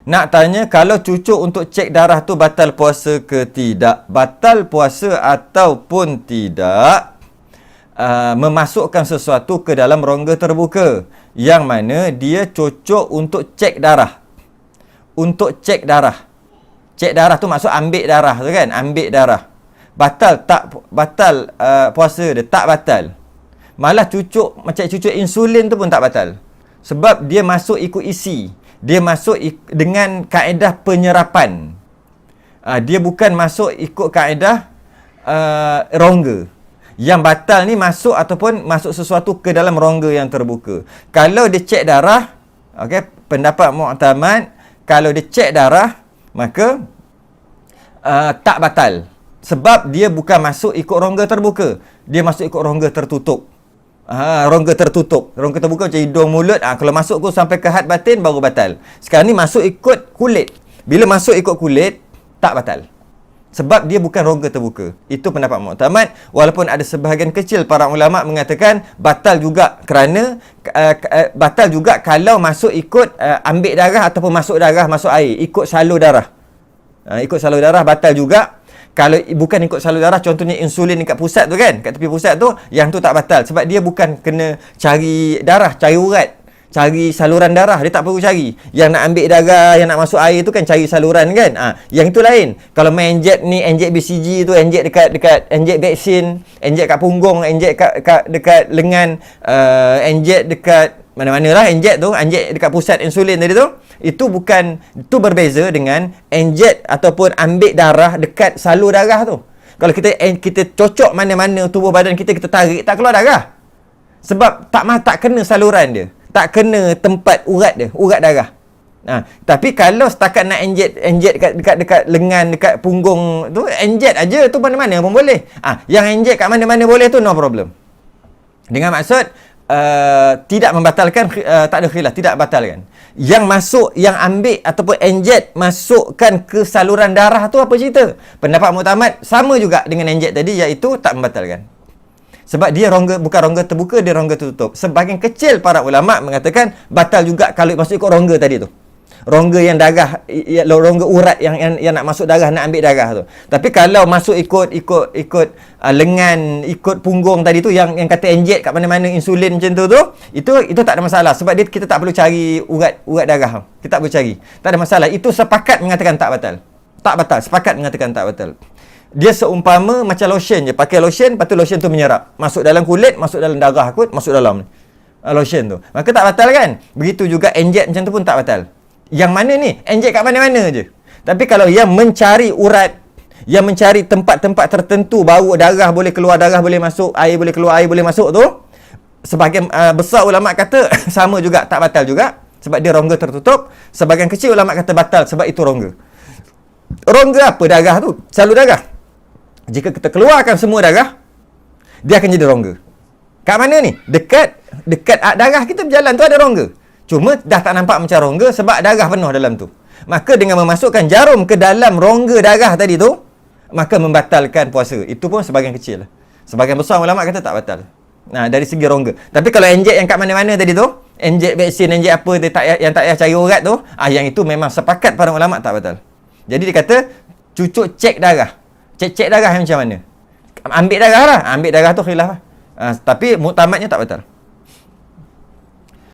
Nak tanya, kalau cucuk untuk cek darah tu batal puasa ke tidak? Batal puasa ataupun tidak, memasukkan sesuatu ke dalam rongga terbuka, yang mana dia cocok untuk cek darah. Untuk cek darah. Cek darah tu maksud ambil darah tu kan? Ambil darah. Batal tak batal puasa dia? Tak batal. Malah cucuk, macam cucuk insulin tu pun tak batal. Sebab dia masuk ikut isi. Dia masuk dengan kaedah penyerapan. Dia bukan masuk ikut kaedah rongga. Yang batal ni masuk ataupun masuk sesuatu ke dalam rongga yang terbuka. Kalau dia cek darah, okey, pendapat muktamad, kalau dia cek darah, maka tak batal. Sebab dia bukan masuk ikut rongga terbuka. Dia masuk ikut rongga tertutup. Rongga tertutup. Rongga terbuka macam hidung, mulut. Kalau masuk tu sampai ke had batin, baru batal. Sekarang ni masuk ikut kulit. Bila masuk ikut kulit, tak batal. Sebab dia bukan rongga terbuka. Itu pendapat muktamad. Walaupun ada sebahagian kecil para ulama mengatakan batal juga kerana batal juga kalau masuk ikut ambil darah ataupun masuk darah, masuk air. Ikut salur darah. Ikut salur darah batal juga. Kalau bukan ikut salur darah, contohnya insulin dekat pusat tu kan, kat tepi pusat tu, yang tu tak batal. Sebab dia bukan kena cari darah, cari urat, cari saluran darah, dia tak perlu cari. Yang nak ambil darah, yang nak masuk air tu kan cari saluran kan. Yang itu lain. Kalau main injek ni, injek BCG tu, injek dekat injek vaksin, injek kat punggung, injek dekat lengan, injek dekat mana-mana lah injek tu, injek dekat pusat insulin tadi tu, itu bukan, itu berbeza dengan injek ataupun ambil darah dekat salur darah tu. Kalau kita cocok mana-mana tubuh badan kita, kita tarik, tak keluar darah. Sebab tak kena saluran dia, tak kena tempat urat dia, urat darah. Tapi kalau setakat nak injek dekat lengan, dekat punggung tu, injek aja tu mana-mana pun boleh. Yang injek kat mana-mana boleh tu no problem. Dengan maksud tidak membatalkan, tak ada khilaf, tidak batalkan. Yang masuk, yang ambil ataupun injek masukkan ke saluran darah tu apa cerita? Pendapat muktamad sama juga dengan injek tadi, iaitu tak membatalkan. Sebab dia bukan rongga terbuka, dia rongga tertutup. Sebahagian kecil para ulama mengatakan batal juga kalau masuk ikut rongga tadi tu. Rongga yang darah, rongga urat yang nak masuk darah, nak ambil darah tu. Tapi kalau masuk ikut lengan, ikut punggung tadi tu, yang kata injek kat mana-mana insulin macam tu, itu tak ada masalah. Sebab kita tak perlu cari urat darah. Kita tak perlu cari. Tak ada masalah. Itu sepakat mengatakan tak batal. Tak batal. Sepakat mengatakan tak batal. Dia seumpama macam lotion je. Pakai lotion, lepas tu lotion tu menyerap. Masuk dalam kulit, masuk dalam darah kot, masuk dalam lotion tu. Maka tak batal kan? Begitu juga injek macam tu pun tak batal. Yang mana ni? Injek kat mana-mana je. Tapi kalau yang mencari urat, yang mencari tempat-tempat tertentu, baru darah boleh keluar, darah boleh masuk, air boleh keluar, air boleh masuk tu, sebahagian besar ulama kata sama juga, tak batal juga. Sebab dia rongga tertutup. Sebahagian kecil ulama kata batal sebab itu rongga. Rongga apa darah tu? Salur darah. Jika kita keluarkan semua darah, dia akan jadi rongga. Kat mana ni? Dekat darah kita berjalan tu ada rongga. Cuma dah tak nampak macam rongga sebab darah penuh dalam tu. Maka dengan memasukkan jarum ke dalam rongga darah tadi tu, maka membatalkan puasa. Itu pun sebahagian kecil. Sebahagian besar ulama kata tak batal. Dari segi rongga. Tapi kalau injek yang kat mana-mana tadi tu, injek vaksin, injek apa yang tak payah cari urat tu, yang itu memang sepakat para ulama tak batal. Jadi dia kata cucuk cek darah. Cek darah yang macam mana? Ambil darah lah. Ambil darah tu khilaf lah. Tapi muktamadnya tak batal.